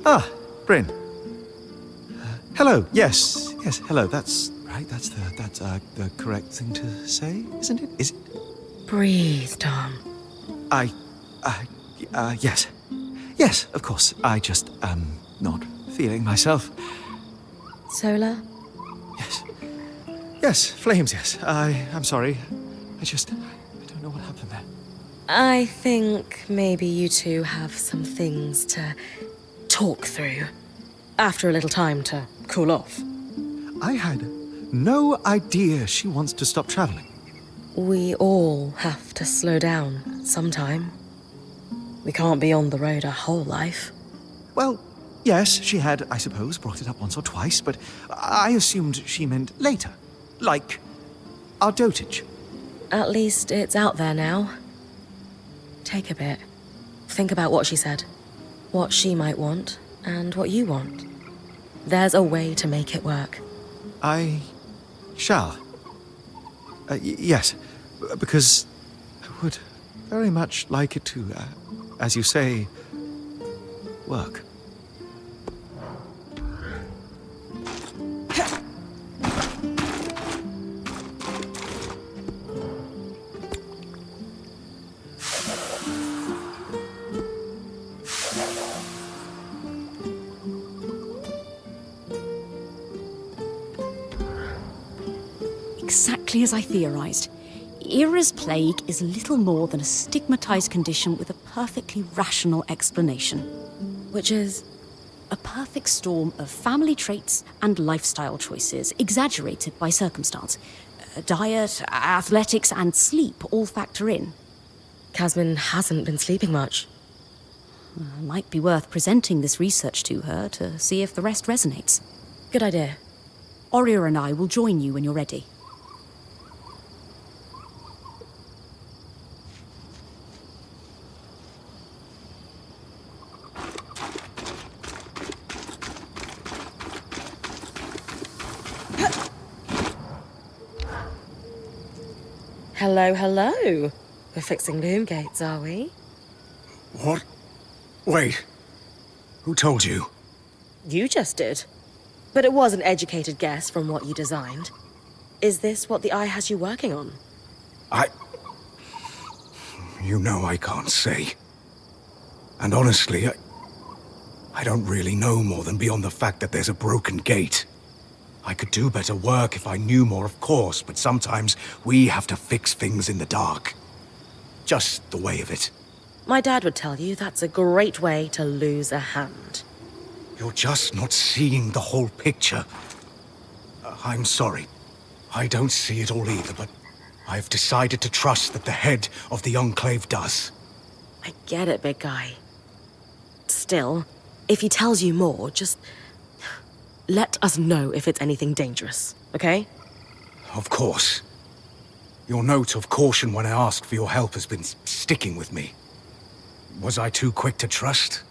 Ah, Bryn. Hello. Yes, hello. That's right. That's the correct thing to say, isn't it? Is it? Breathe, Tom. Yes. Yes, of course. I just not feeling myself. Solar? Yes. Yes, flames, yes. I'm sorry. I don't know what happened there. I think maybe you two have some things to talk through. After a little time to cool off. I had no idea she wants to stop traveling. We all have to slow down sometime. We can't be on the road our whole life. Well, yes, she had, I suppose, brought it up once or twice, but I assumed she meant later. Like our dotage. At least it's out there now. Take a bit. Think about what she said. What she might want, and what you want. There's a way to make it work. I shall. Yes, because I would very much like it to, as you say, work. Exactly as I theorized. Era's plague is little more than a stigmatized condition with a perfectly rational explanation. Which is? A perfect storm of family traits and lifestyle choices, exaggerated by circumstance. Diet, athletics, and sleep all factor in. Casmin hasn't been sleeping much. Might be worth presenting this research to her to see if the rest resonates. Good idea. Oria and I will join you when you're ready. Hello, hello. We're fixing loom gates, are we? What? Wait. Who told you? You just did. But it was an educated guess from what you designed. Is this what the Eye has you working on? You know I can't say. And honestly, I don't really know more than beyond the fact that there's a broken gate. I could do better work if I knew more, of course, but sometimes we have to fix things in the dark. Just the way of it. My dad would tell you that's a great way to lose a hand. You're just not seeing the whole picture. I'm sorry. I don't see it all either, but I've decided to trust that the head of the Enclave does. I get it, big guy. Still, if he tells you more, just let us know if it's anything dangerous, okay? Of course. Your note of caution when I asked for your help has been sticking with me. Was I too quick to trust?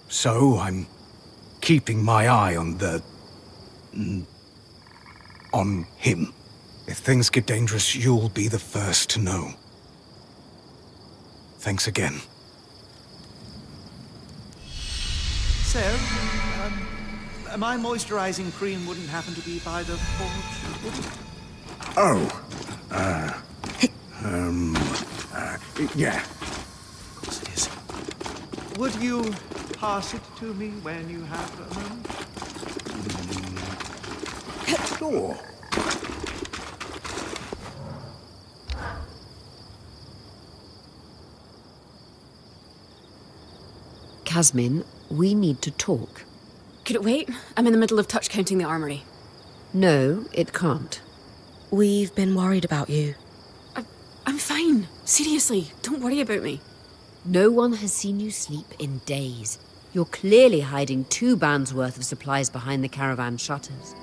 So I'm keeping my eye on on him. If things get dangerous, you'll be the first to know. Thanks again. So, my moisturizing cream wouldn't happen to be by the forge, would it? Oh, yeah. Of course it is. Would you pass it to me when you have a moment? Sure. Casmin, we need to talk. Could it wait? I'm in the middle of touch counting the armory. No, it can't. We've been worried about you. I'm fine. Seriously, don't worry about me. No one has seen you sleep in days. You're clearly hiding 2 bands' worth of supplies behind the caravan shutters.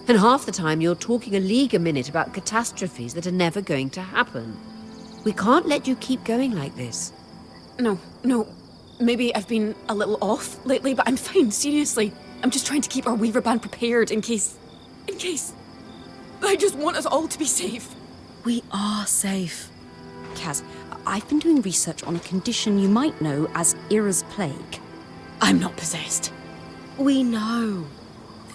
And half the time you're talking a league a minute about catastrophes that are never going to happen. We can't let you keep going like this. No. Maybe I've been a little off lately, but I'm fine, seriously. I'm just trying to keep our Weaver band prepared in case... I just want us all to be safe. We are safe. Kaz, I've been doing research on a condition you might know as Era's plague. I'm not possessed. We know.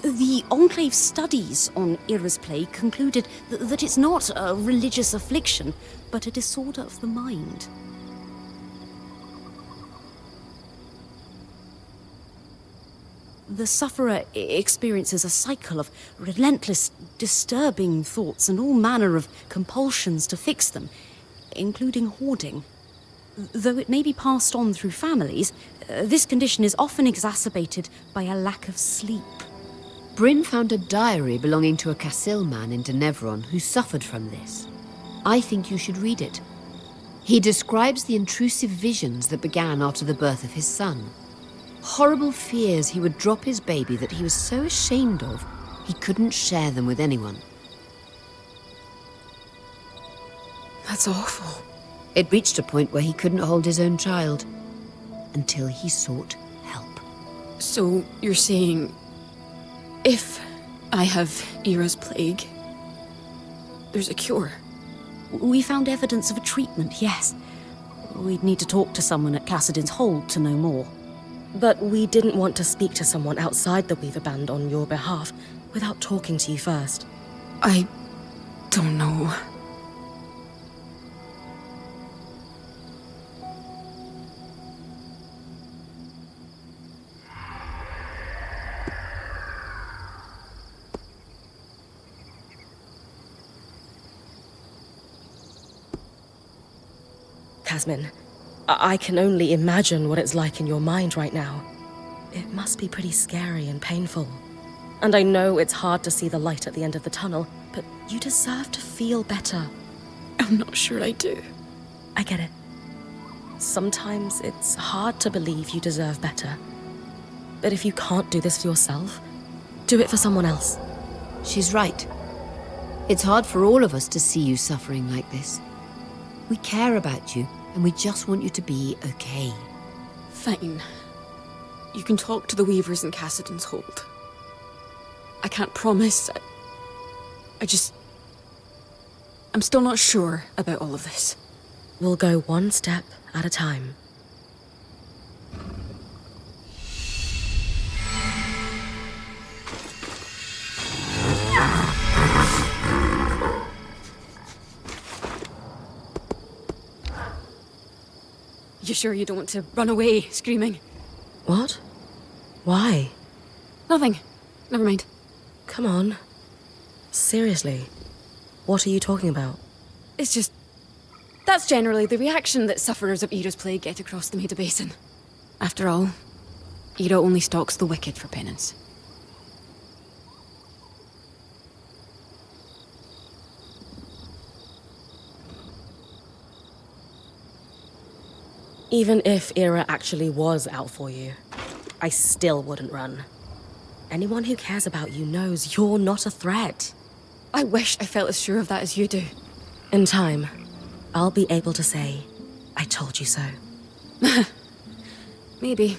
The Enclave's studies on Ira's plague concluded that it's not a religious affliction, but a disorder of the mind. The sufferer experiences a cycle of relentless, disturbing thoughts and all manner of compulsions to fix them, including hoarding. Though it may be passed on through families, this condition is often exacerbated by a lack of sleep. Bryn found a diary belonging to a Cassil man in Denevron who suffered from this. I think you should read it. He describes the intrusive visions that began after the birth of his son. Horrible fears he would drop his baby that he was so ashamed of, he couldn't share them with anyone. That's awful. It reached a point where he couldn't hold his own child, until he sought help. So you're saying, if I have Ira's plague, there's a cure? We found evidence of a treatment, yes. We'd need to talk to someone at Cassidin's Hold to know more. But we didn't want to speak to someone outside the Weaver Band on your behalf without talking to you first. I don't know. Casmin, I can only imagine what it's like in your mind right now. It must be pretty scary and painful. And I know it's hard to see the light at the end of the tunnel, but you deserve to feel better. I'm not sure I do. I get it. Sometimes it's hard to believe you deserve better. But if you can't do this for yourself, do it for someone else. She's right. It's hard for all of us to see you suffering like this. We care about you, and we just want you to be okay. Fine. You can talk to the Weavers in Cassidin's Hold. I can't promise. I'm still not sure about all of this. We'll go one step at a time. You sure you don't want to run away, screaming? What? Why? Nothing. Never mind. Come on. Seriously. What are you talking about? It's just... That's generally the reaction that sufferers of Ira's plague get across the Maida Basin. After all, Ira only stalks the wicked for penance. Even if Ira actually was out for you, I still wouldn't run. Anyone who cares about you knows you're not a threat. I wish I felt as sure of that as you do. In time, I'll be able to say, I told you so. Maybe.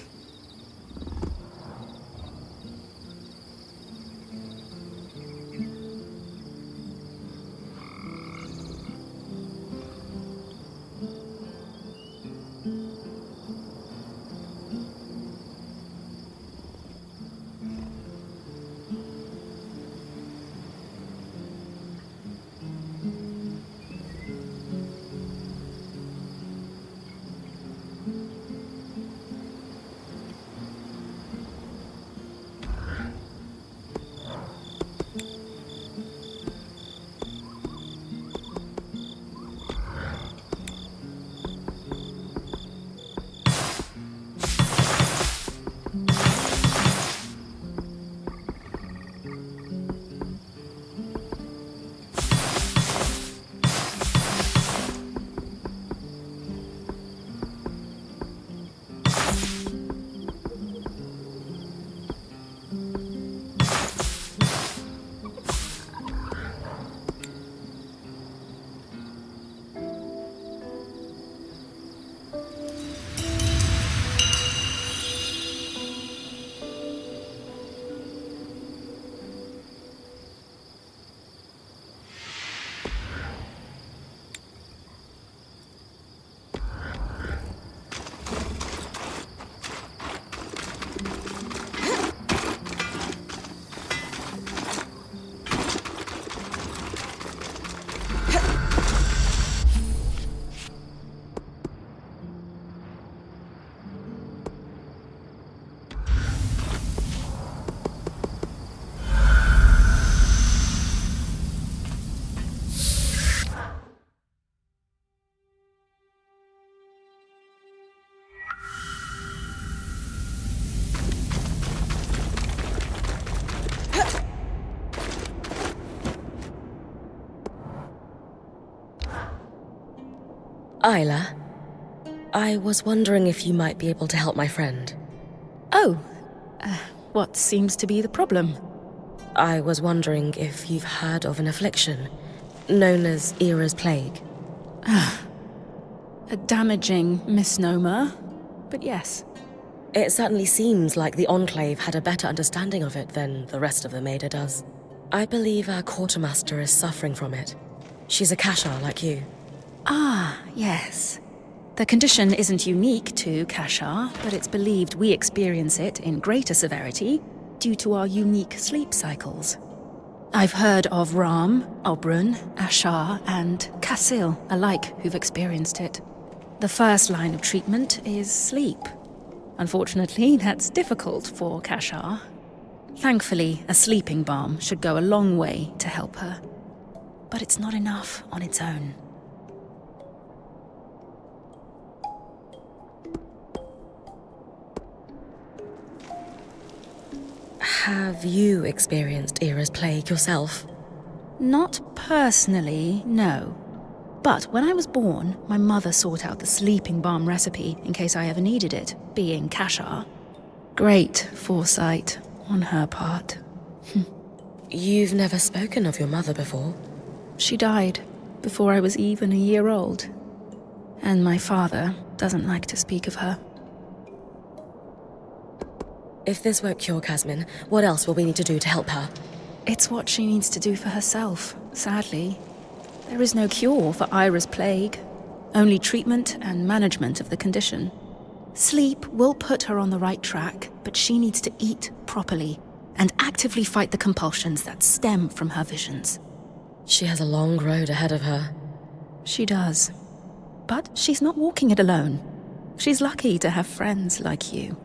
Isla, I was wondering if you might be able to help my friend. Oh, what seems to be the problem? I was wondering if you've heard of an affliction known as Era's Plague. A damaging misnomer, but yes. It certainly seems like the Enclave had a better understanding of it than the rest of the Maida does. I believe our quartermaster is suffering from it. She's a Kashar like you. Ah, yes. The condition isn't unique to Kashar, but it's believed we experience it in greater severity due to our unique sleep cycles. I've heard of Ram, Obrun, Ashar, and Kassil alike who've experienced it. The first line of treatment is sleep. Unfortunately, that's difficult for Kashar. Thankfully, a sleeping balm should go a long way to help her. But it's not enough on its own. Have you experienced Era's Plague yourself? Not personally, no. But when I was born, my mother sought out the sleeping balm recipe in case I ever needed it, being Kashar. Great foresight on her part. You've never spoken of your mother before? She died before I was even a year old. And my father doesn't like to speak of her. If this won't cure Casmin, what else will we need to do to help her? It's what she needs to do for herself, sadly. There is no cure for Ira's plague, only treatment and management of the condition. Sleep will put her on the right track, but she needs to eat properly and actively fight the compulsions that stem from her visions. She has a long road ahead of her. She does. But she's not walking it alone. She's lucky to have friends like you.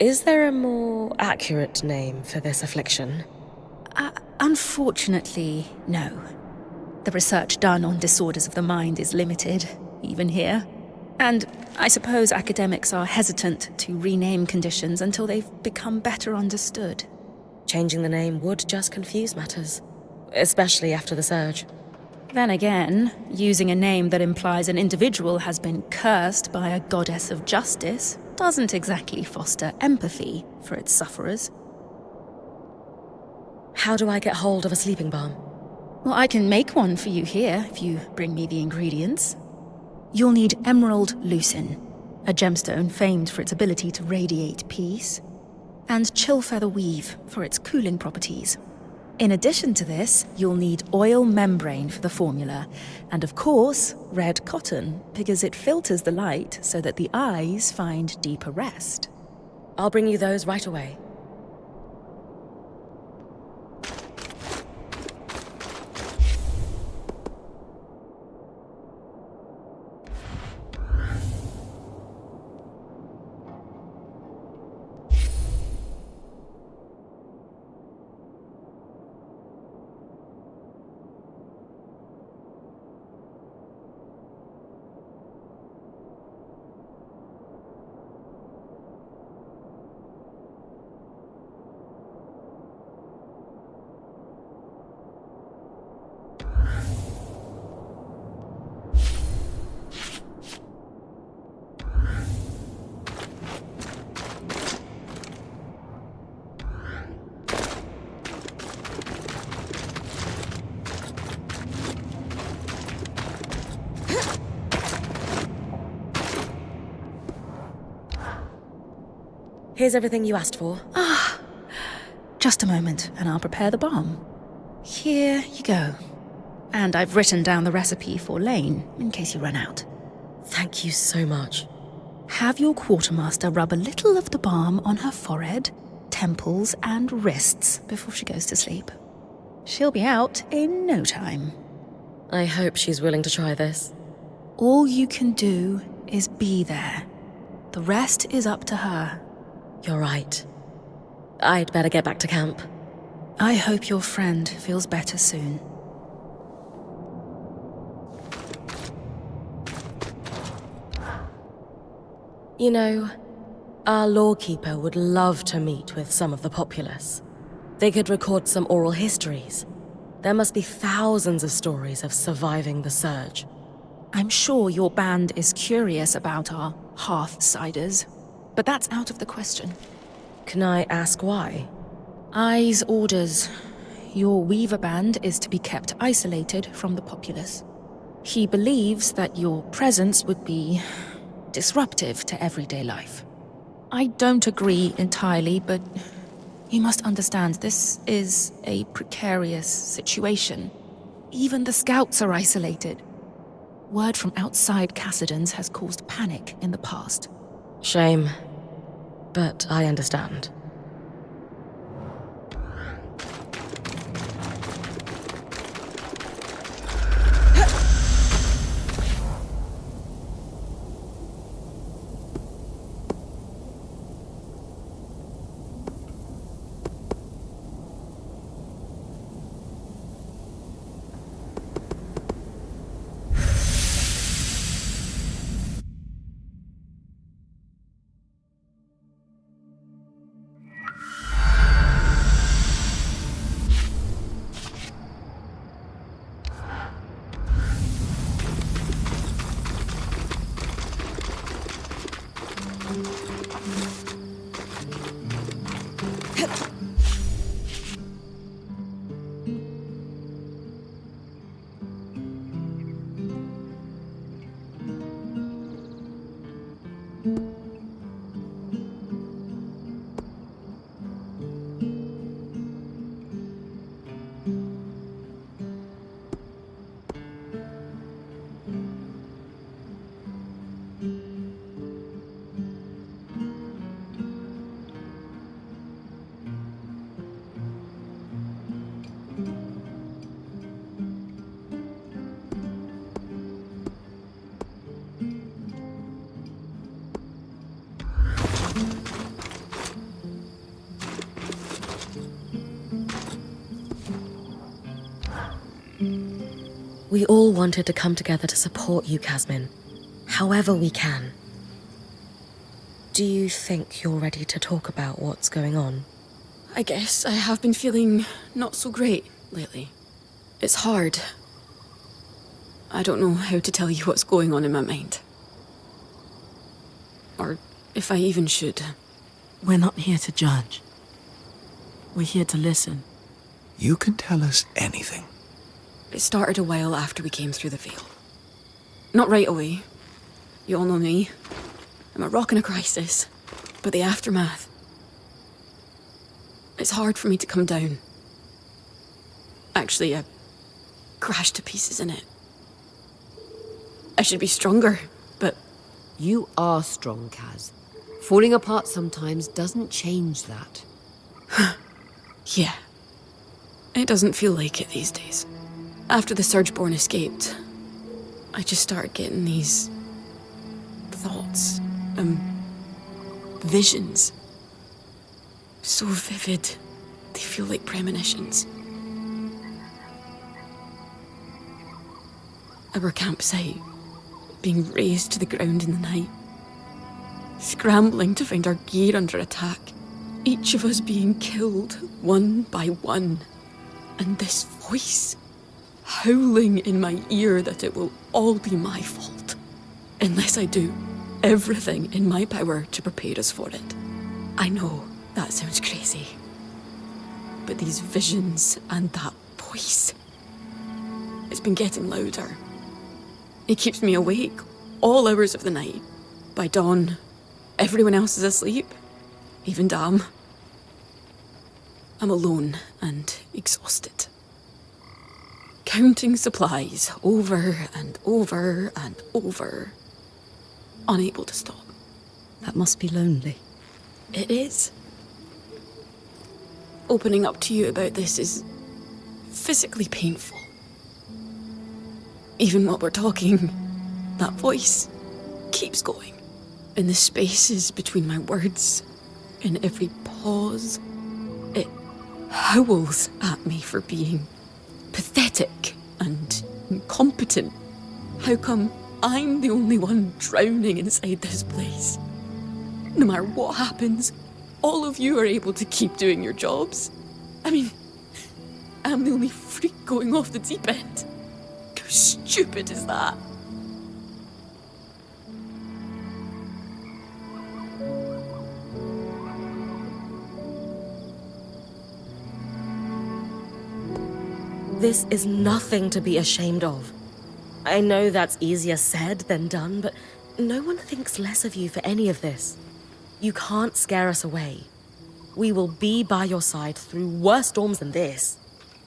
Is there a more accurate name for this affliction? Unfortunately, no. The research done on disorders of the mind is limited, even here. And I suppose academics are hesitant to rename conditions until they've become better understood. Changing the name would just confuse matters, especially after the surge. Then again, using a name that implies an individual has been cursed by a goddess of justice doesn't exactly foster empathy for its sufferers. How do I get hold of a sleeping balm? Well, I can make one for you here if you bring me the ingredients. You'll need emerald lucin, a gemstone famed for its ability to radiate peace, and chill feather weave for its cooling properties. In addition to this, you'll need oil membrane for the formula, and of course, red cotton, because it filters the light so that the eyes find deeper rest. I'll bring you those right away. Here's everything you asked for. Just a moment, and I'll prepare the balm. Here you go. And I've written down the recipe for Lane, in case you run out. Thank you so much. Have your quartermaster rub a little of the balm on her forehead, temples, and wrists before she goes to sleep. She'll be out in no time. I hope she's willing to try this. All you can do is be there. The rest is up to her. You're right. I'd better get back to camp. I hope your friend feels better soon. You know, our lawkeeper would love to meet with some of the populace. They could record some oral histories. There must be thousands of stories of surviving the surge. I'm sure your band is curious about our Hearthsiders, but that's out of the question. Can I ask why? Eye's orders. Your Weaver band is to be kept isolated from the populace. He believes that your presence would be disruptive to everyday life. I don't agree entirely, but you must understand this is a precarious situation. Even the scouts are isolated. Word from outside Cassidans has caused panic in the past. Shame. But I understand. We all wanted to come together to support you, Casmin. However we can. Do you think you're ready to talk about what's going on? I guess I have been feeling not so great lately. It's hard. I don't know how to tell you what's going on in my mind. Or if I even should. We're not here to judge. We're here to listen. You can tell us anything. It started a while after we came through the Veil. Not right away. You all know me. I'm a rock in a crisis. But the aftermath... It's hard for me to come down. Actually, I crashed to pieces in it. I should be stronger, but... You are strong, Kaz. Falling apart sometimes doesn't change that. Yeah. It doesn't feel like it these days. After the Surgeborn escaped, I just started getting these... thoughts. Visions. So vivid, they feel like premonitions. Our campsite, being razed to the ground in the night. Scrambling to find our gear under attack. Each of us being killed, one by one. And this voice, howling in my ear that it will all be my fault. Unless I do everything in my power to prepare us for it. I know that sounds crazy. But these visions and that voice, it's been getting louder. It keeps me awake all hours of the night. By dawn, everyone else is asleep, even Dam. I'm alone and exhausted. Counting supplies over and over and over. Unable to stop. That must be lonely. It is. Opening up to you about this is physically painful. Even while we're talking, that voice keeps going. In the spaces between my words, in every pause, it howls at me for being pathetic and incompetent. How come I'm the only one drowning inside this place? No matter what happens, all of you are able to keep doing your jobs. I mean, I'm the only freak going off the deep end. How stupid is that? This is nothing to be ashamed of. I know that's easier said than done, but no one thinks less of you for any of this. You can't scare us away. We will be by your side through worse storms than this.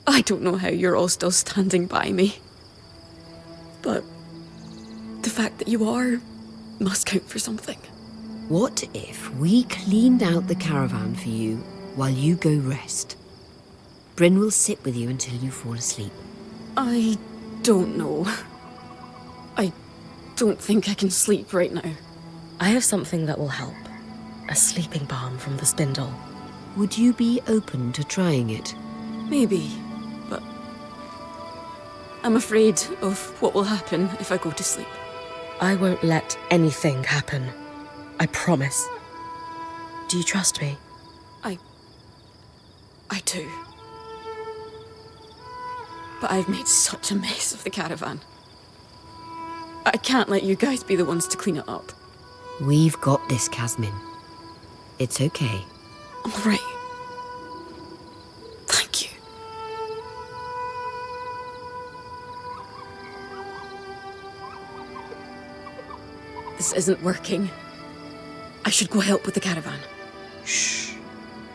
I don't know how you're all still standing by me. But the fact that you are must count for something. What if we cleaned out the caravan for you while you go rest? Bryn will sit with you until you fall asleep. I don't know. I don't think I can sleep right now. I have something that will help. A sleeping balm from the spindle. Would you be open to trying it? Maybe, but I'm afraid of what will happen if I go to sleep. I won't let anything happen. I promise. Do you trust me? I do. But I've made such a mess of the caravan. I can't let you guys be the ones to clean it up. We've got this, Casmin. It's okay. All right. Thank you. This isn't working. I should go help with the caravan. Shh.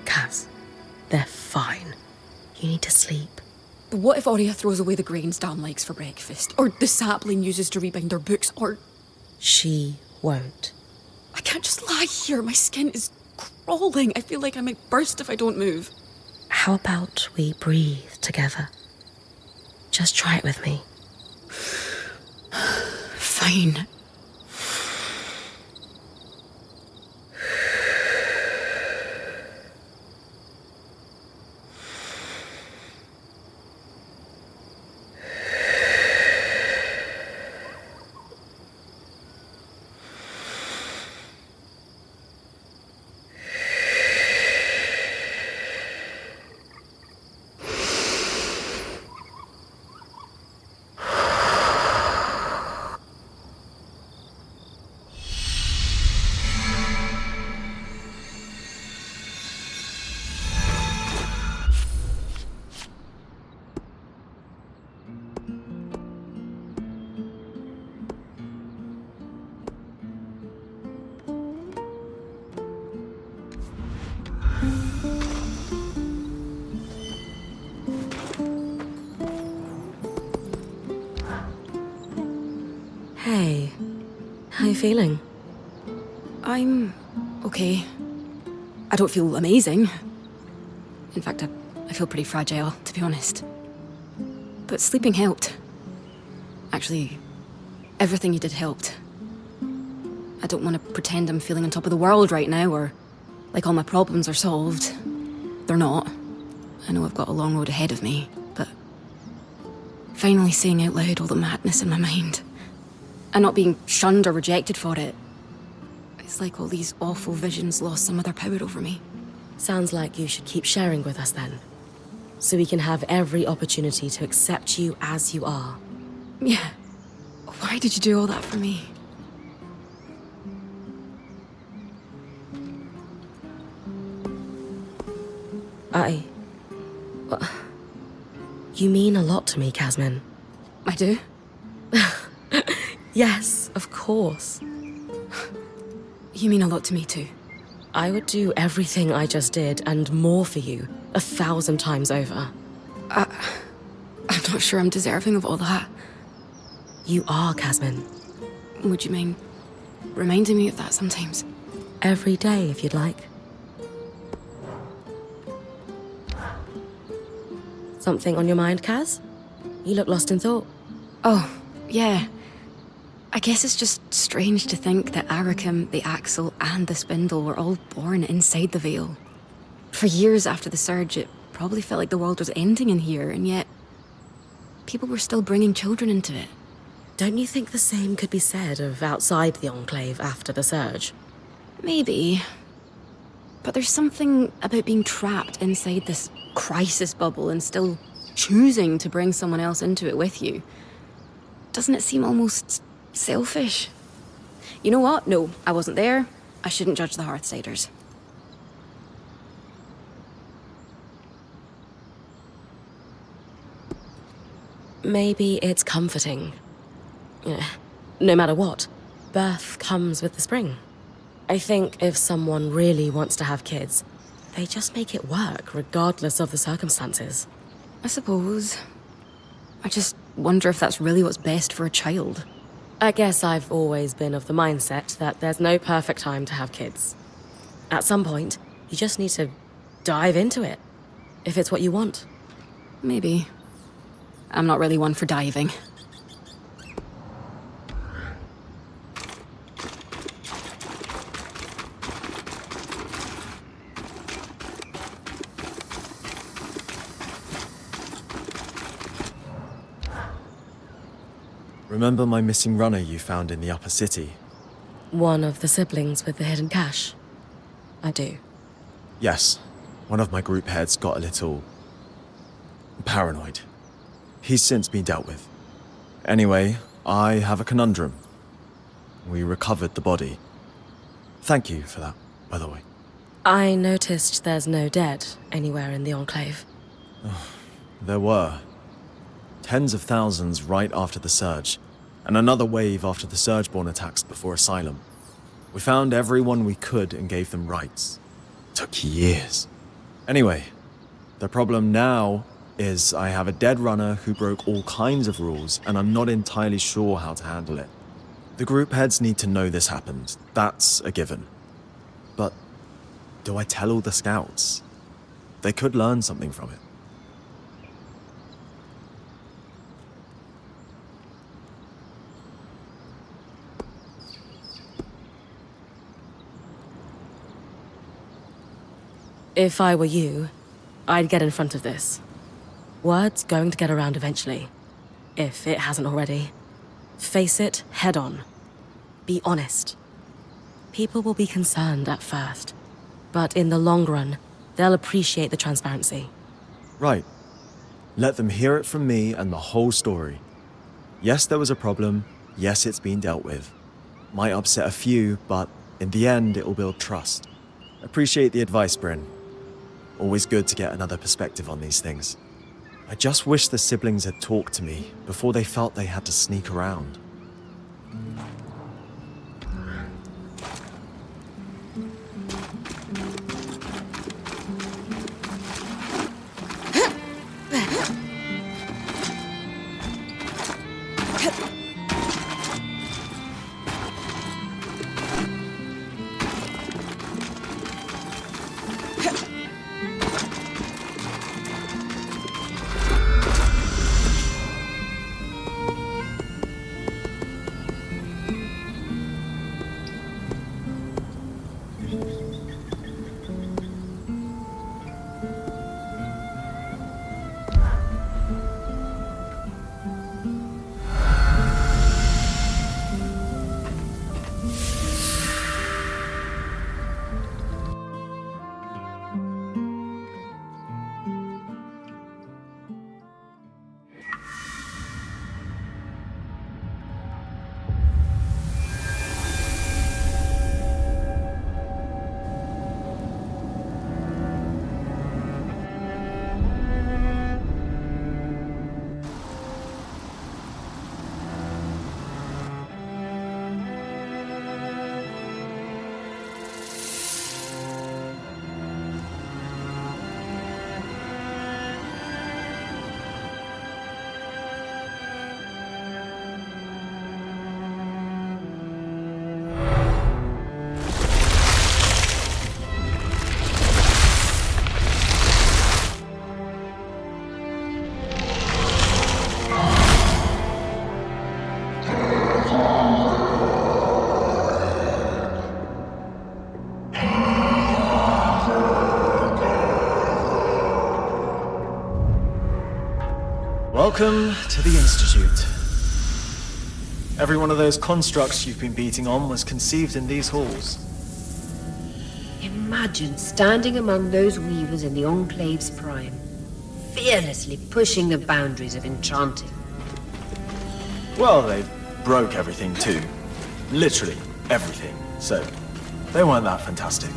Kaz, they're fine. You need to sleep. But what if Aurea throws away the grains Dan likes for breakfast? Or the sapling uses to rebind their books? Or... She won't. I can't just lie here. My skin is crawling. I feel like I might burst if I don't move. How about we breathe together? Just try it with me. Fine. Hey, how you feeling? I'm okay. I don't feel amazing. In fact, I feel pretty fragile, to be honest. But sleeping helped. Actually, everything you did helped. I don't want to pretend I'm feeling on top of the world right now, or like all my problems are solved. They're not. I know I've got a long road ahead of me, but finally saying out loud all the madness in my mind, and not being shunned or rejected for it. It's like all these awful visions lost some of their power over me. Sounds like you should keep sharing with us then. So we can have every opportunity to accept you as you are. Yeah. Why did you do all that for me? Well, you mean a lot to me, Casmin. I do? Yes, of course. You mean a lot to me too. I would do everything I just did and more for you 1,000 times over. I'm not sure I'm deserving of all that. You are, Casmin. Would you mind reminding me of that sometimes? Every day, if you'd like. Something on your mind, Kaz? You look lost in thought. Oh, yeah. I guess it's just strange to think that Arakim, the Axle, and the Spindle were all born inside the Veil. For years after the Surge, it probably felt like the world was ending in here, and yet people were still bringing children into it. Don't you think the same could be said of outside the Enclave after the Surge? Maybe. But there's something about being trapped inside this crisis bubble and still choosing to bring someone else into it with you. Doesn't it seem almost selfish? You know what? No, I wasn't there. I shouldn't judge the Hearthsiders. Maybe it's comforting. Yeah. No matter what, birth comes with the spring. I think if someone really wants to have kids, they just make it work, regardless of the circumstances. I suppose. I just wonder if that's really what's best for a child. I guess I've always been of the mindset that there's no perfect time to have kids. At some point, you just need to dive into it, if it's what you want. Maybe. I'm not really one for diving. Remember my missing runner you found in the upper city? One of the siblings with the hidden cache. I do. Yes. One of my group heads got a little paranoid. He's since been dealt with. Anyway, I have a conundrum. We recovered the body. Thank you for that, by the way. I noticed there's no dead anywhere in the Enclave. There were. Tens of thousands right after the Surge, and another wave after the Surgeborn attacks before Asylum. We found everyone we could and gave them rights. Took years. Anyway, the problem now is I have a dead runner who broke all kinds of rules, and I'm not entirely sure how to handle it. The group heads need to know this happened. That's a given. But do I tell all the scouts? They could learn something from it. If I were you, I'd get in front of this. Word's going to get around eventually, if it hasn't already. Face it head on. Be honest. People will be concerned at first, but in the long run, they'll appreciate the transparency. Right. Let them hear it from me and the whole story. Yes, there was a problem. Yes, it's been dealt with. Might upset a few, but in the end, it will build trust. Appreciate the advice, Bryn. Always good to get another perspective on these things. I just wish the siblings had talked to me before they felt they had to sneak around. Welcome to the Institute. Every one of those constructs you've been beating on was conceived in these halls. Imagine standing among those weavers in the Enclave's prime. fearlessly pushing the boundaries of enchanting. Well, they broke everything too. Literally everything. So, they weren't that fantastic.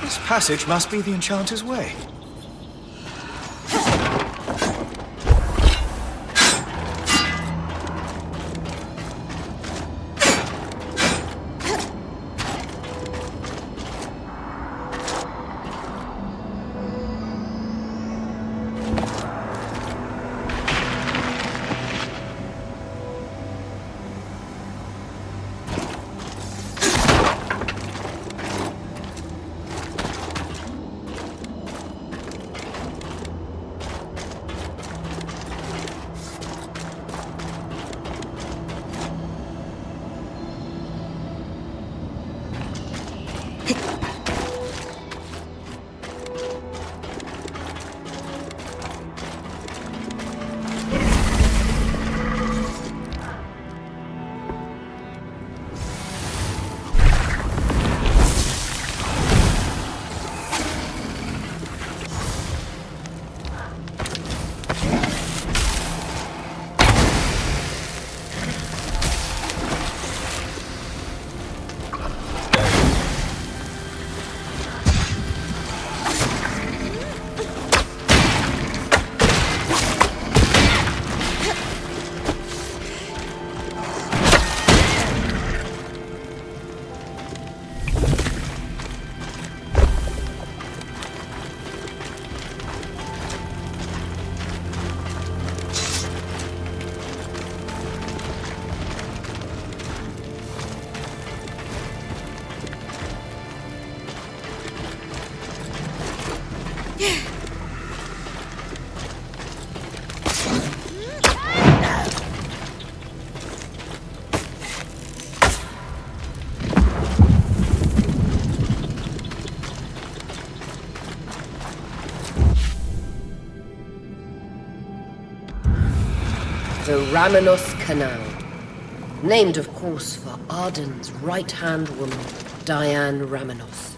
This passage must be the Enchanter's Way. The Ramenos Canal. Named, of course, for Arden's right-hand woman, Diane Ramenos.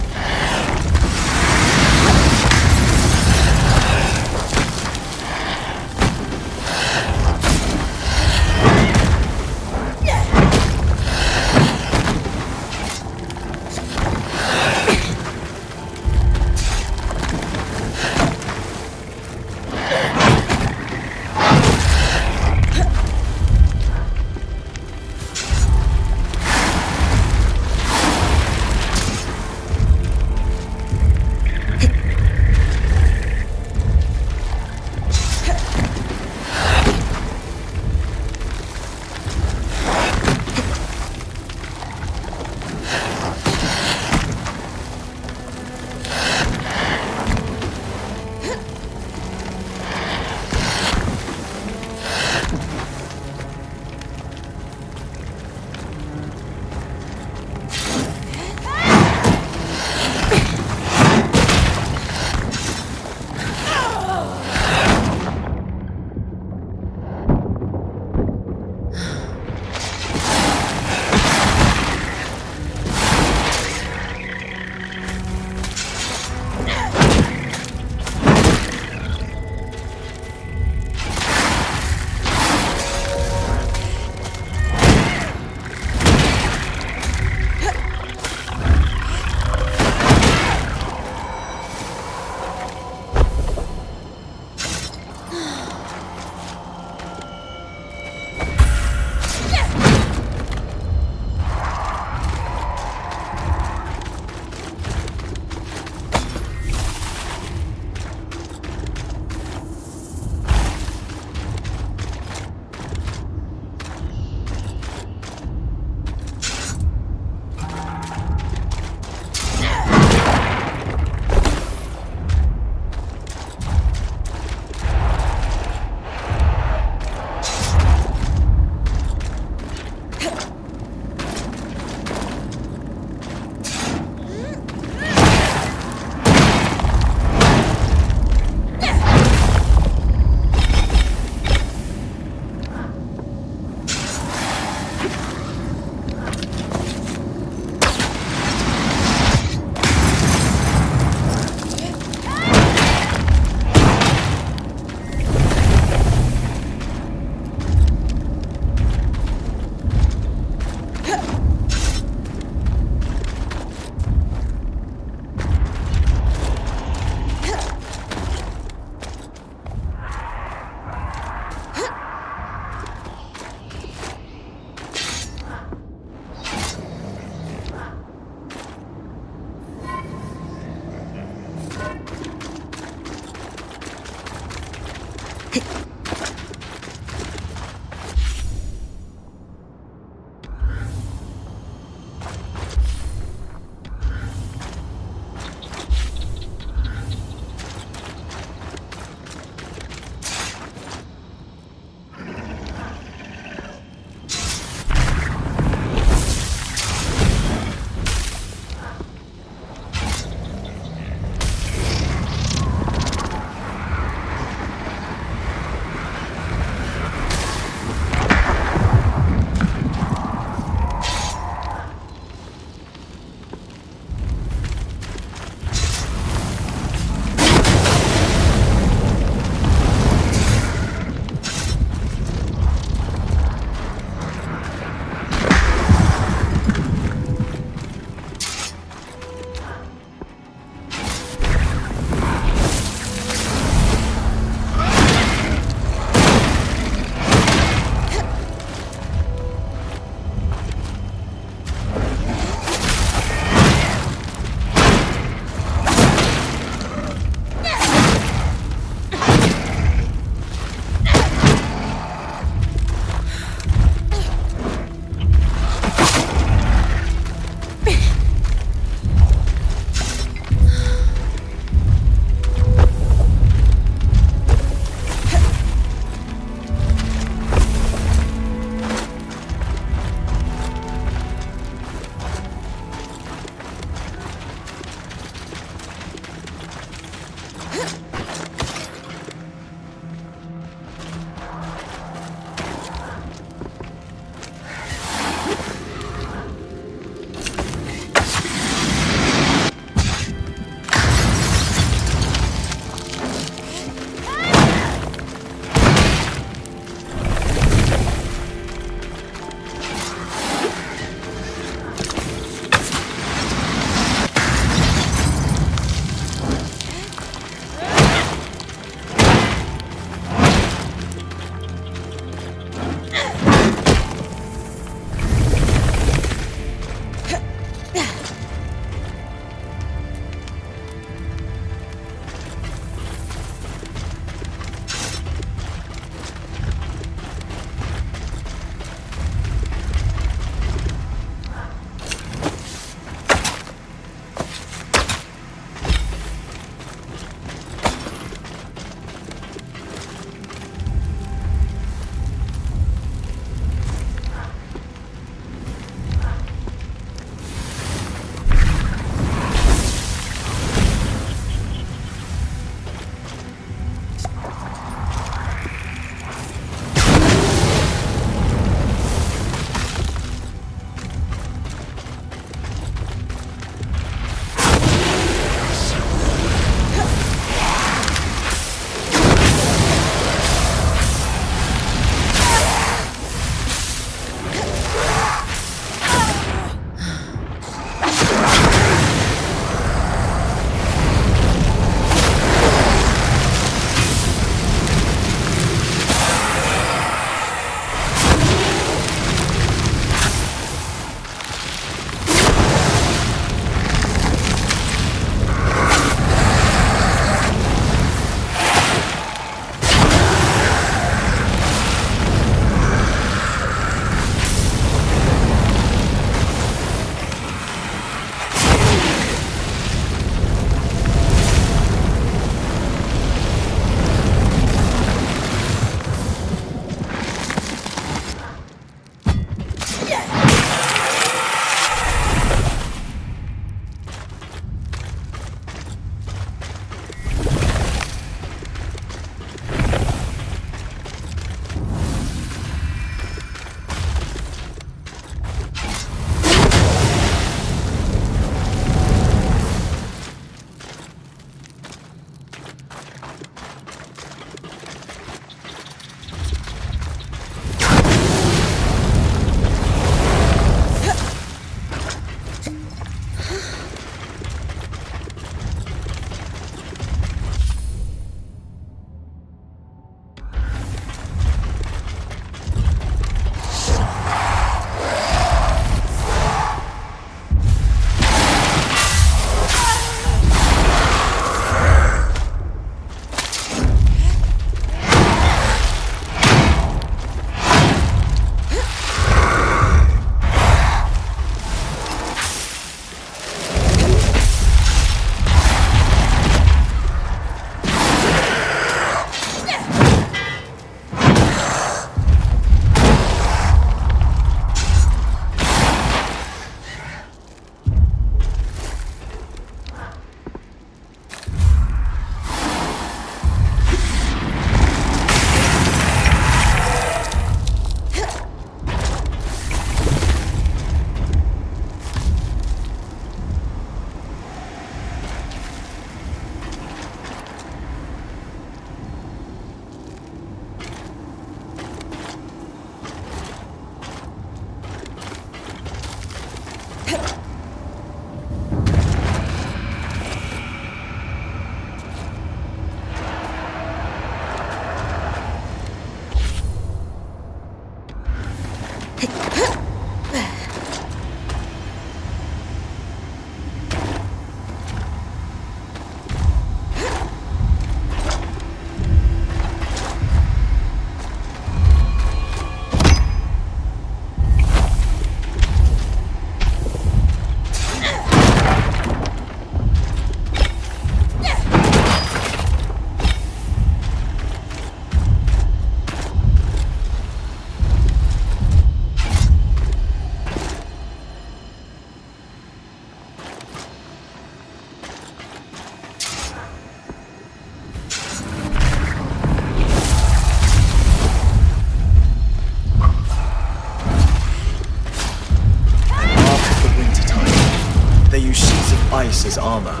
fortress's armor.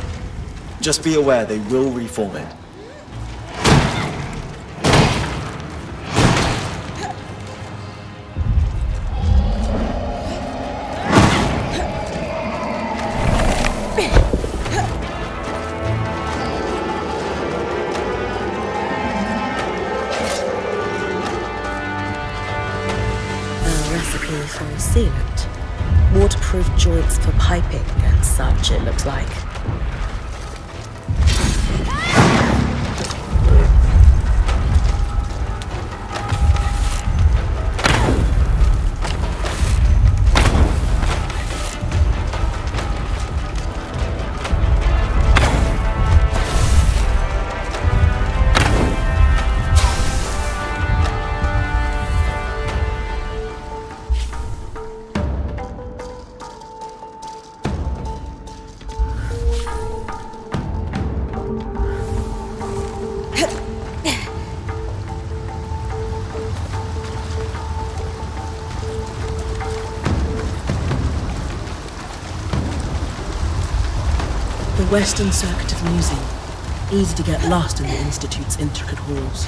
Just be aware they will reform it. For a sealant. Waterproof joints for piping and such, it looks like. The western circuit of musing. Easy to get lost in the Institute's intricate halls.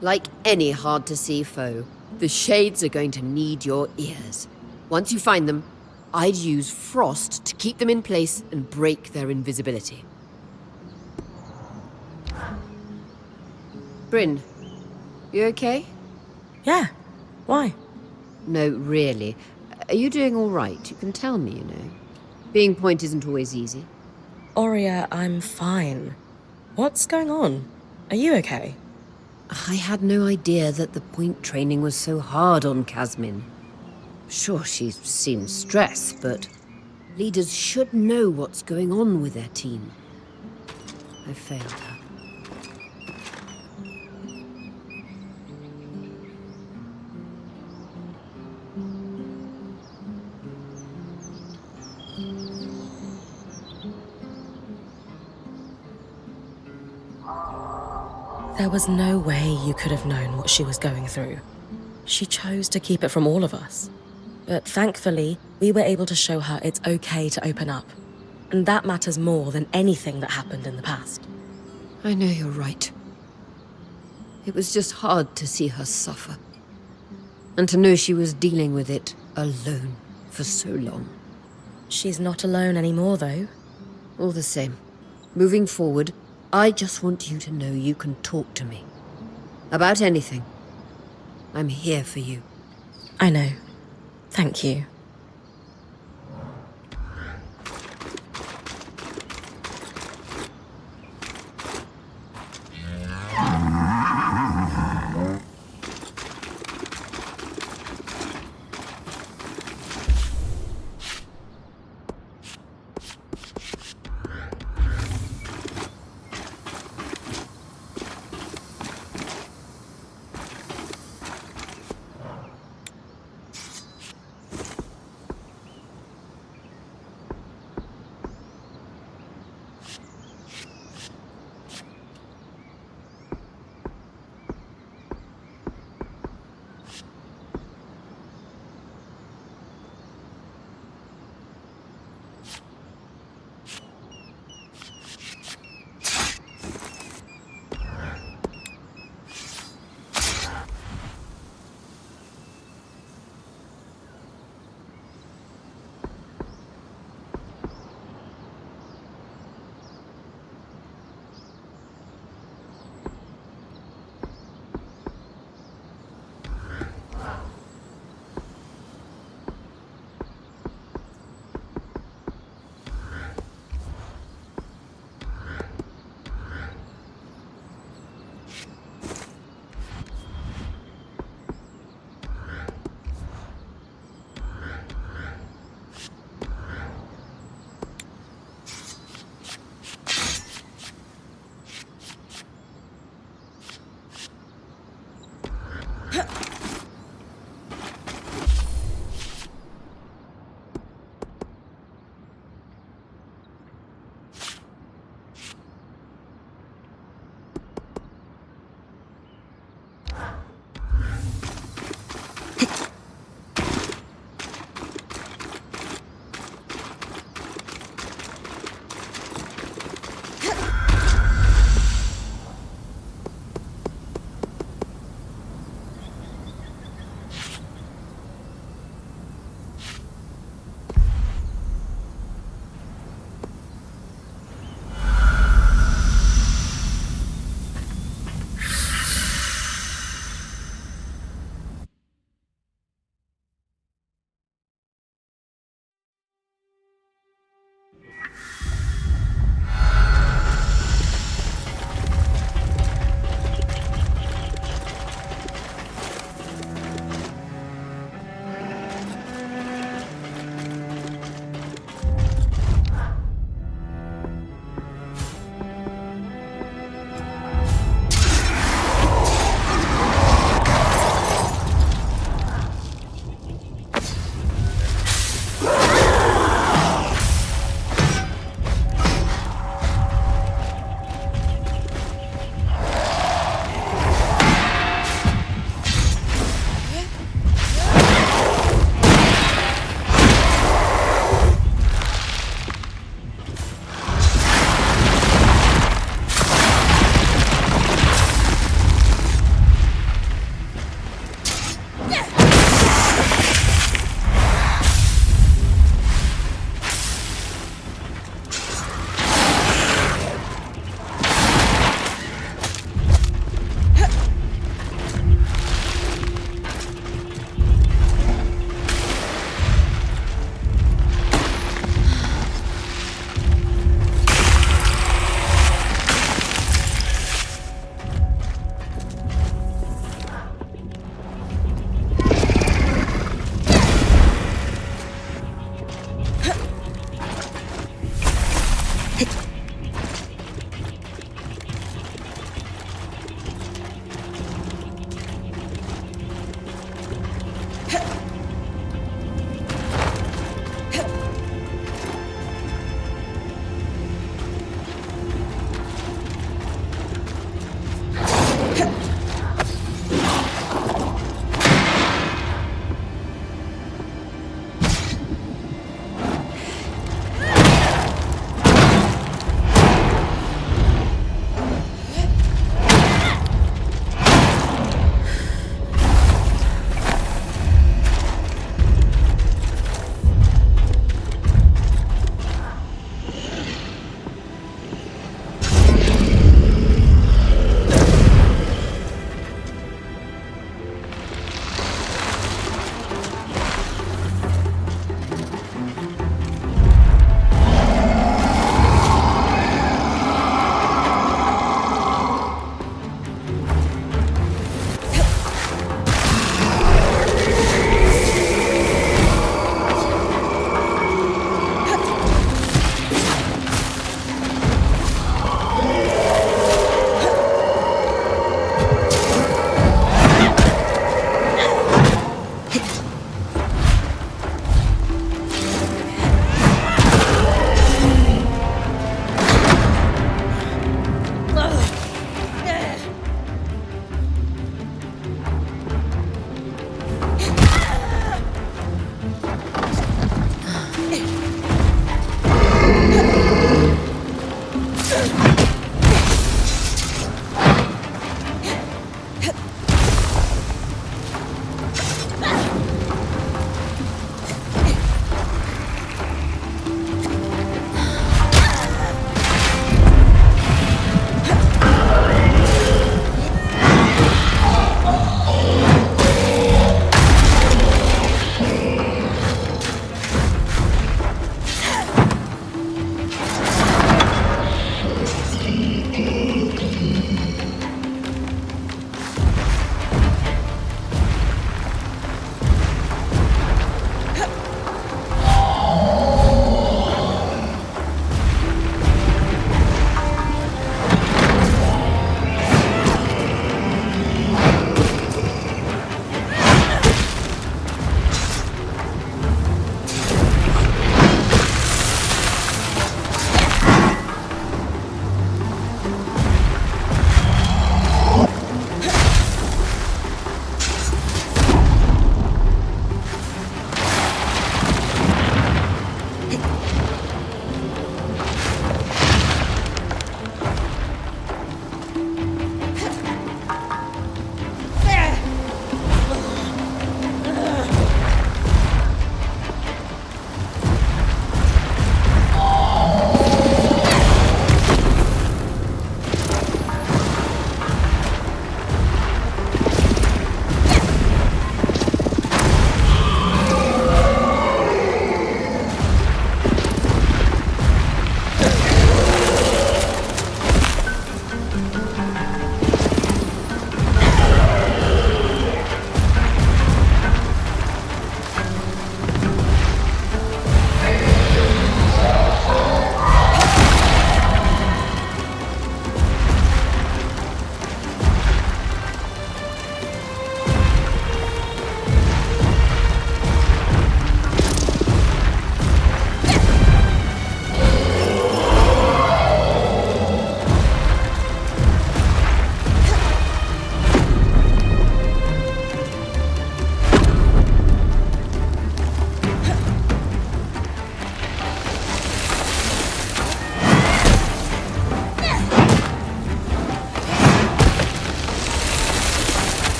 Like any hard-to-see foe, the Shades are going to need your ears. Once you find them, I'd use frost to keep them in place and break their invisibility. Bryn, you okay? Yeah. Why? No, really. Are you doing all right? You can tell me, you know. Being point isn't always easy. Aurea, I'm fine. What's going on? Are you okay? I had no idea that the point training was so hard on Casmin. Sure, she seems stressed, but leaders should know what's going on with their team. I failed her. There was no way you could have known what she was going through. She chose to keep it from all of us. But thankfully, we were able to show her it's okay to open up. And that matters more than anything that happened in the past. I know you're right. It was just hard to see her suffer. And to know she was dealing with it alone for so long. She's not alone anymore, though. All the same, moving forward, I just want you to know you can talk to me. About anything. I'm here for you. I know. Thank you.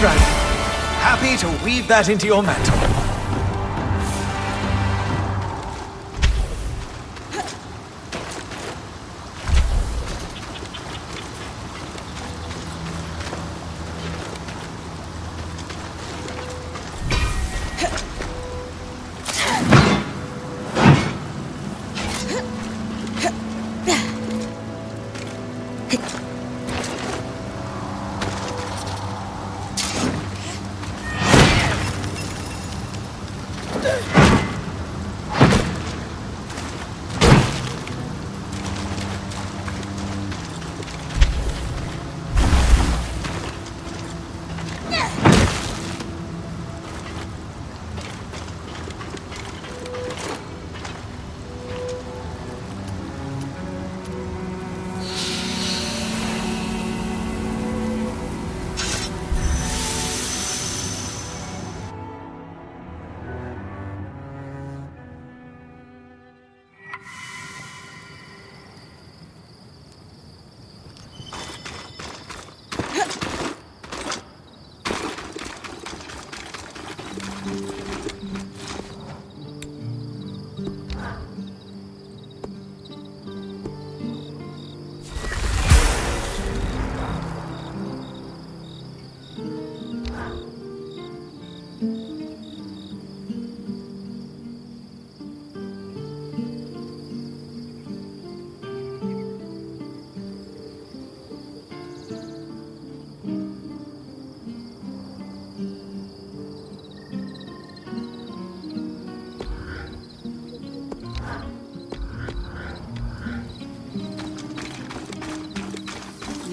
dragon. Happy to weave that into your mantle.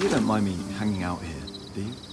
You don't mind me hanging out here, do you?